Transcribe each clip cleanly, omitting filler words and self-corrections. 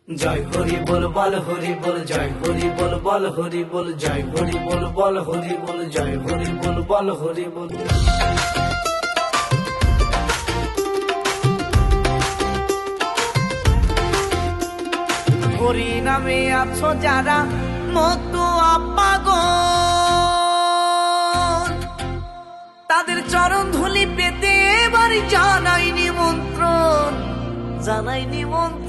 জয় হরি বল বল হরি বল, জয় হরি বল বল হরি বল, জয় হরি বল বল হরি বল, জয় হরি বল বল হরি বল। হরি নামে আছো যারা মতুয়া পাগল, তাদের চরণ ধুলি পেতে এবার জানাই নিমন্ত্রণ, জানাই নিমন্ত্রণ।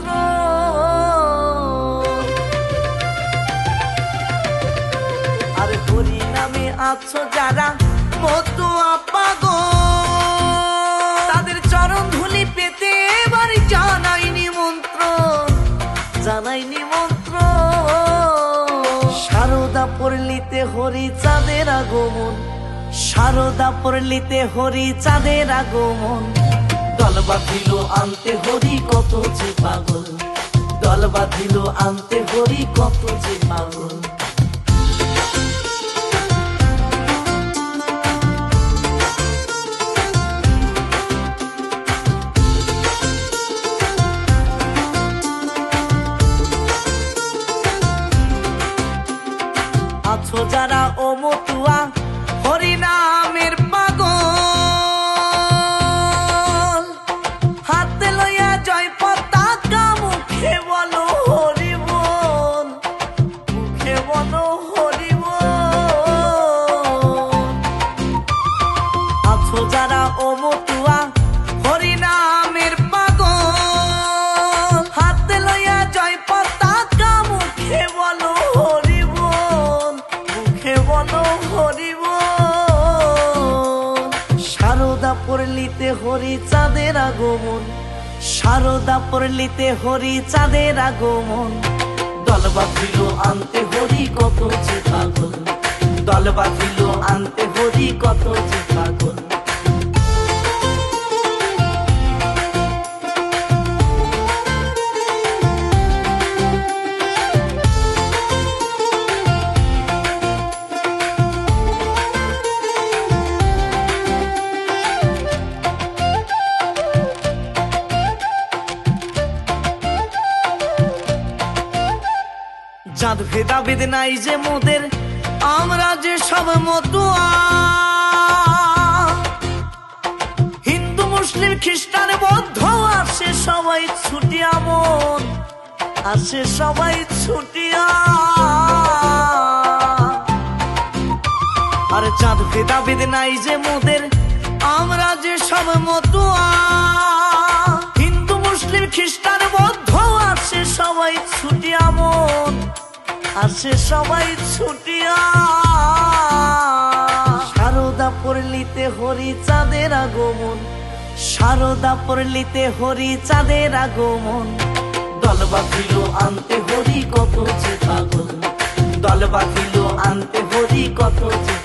আর হরি নামে আছো যারা মতুয়া পাগল, তাদের চরণ ধুলি পেতে এবার জানাই নিমন্ত্রণ, জানাই নিমন্ত্রণ। শারদা পড়লিতে হরি চাঁদের আগমন, শারদা পড়লিতে হরি চাঁদের আগমন। দল বাঁধিল আনতে হরি কত যে পাগল, দল বাঁধিল আনতে হরি কত যে পাগল। আছো যারা ও মতুয়া হরি নামের পাগল, হাতে লইয়া জয় পতাকা মুখে বলো হরি বল, মুখে বলো হরি বল। আছো যারা ও মতুয়া হরি নামের পাগল, হাতে লইয়া জয় পতাকা মুখে বলো হরি বল, মুখে বলো হরি বল। শারদা পড়লিতে হরি চাঁদের আগমন, শারদা পড়লিতে হরি চাঁদের আগমন। দল বাঁধিল আনতে হরি কত যে পাগল, দল বাঁধিল আনতে হরি কত যে পাগল। জাত ভেদাভেদ নাই যে মোদের, আমরা যে সব মতুয়া। হিন্দু মুসলিম খ্রিস্টান বৌদ্ধ আসে সবাই ছুটিয়া মন, আসে সবাই ছুটিয়া। আর জাত ভেদাভেদ নাই যে মোদের, আমরা যে সব মতুয়া। হিন্দু মুসলিম খ্রিস্টান বৌদ্ধ আসে সবাই ছুটিয়া মন, আসে সবাই ছুটিয়া। শারদা পড়লিতে হরি চাঁদের আগমন, শারদা পড়লিতে হরি চাঁদের আগমন। দল বাঁধিল আনতে হরি কত যে পাগল, দল বাঁধিল আনতে হরি কত যে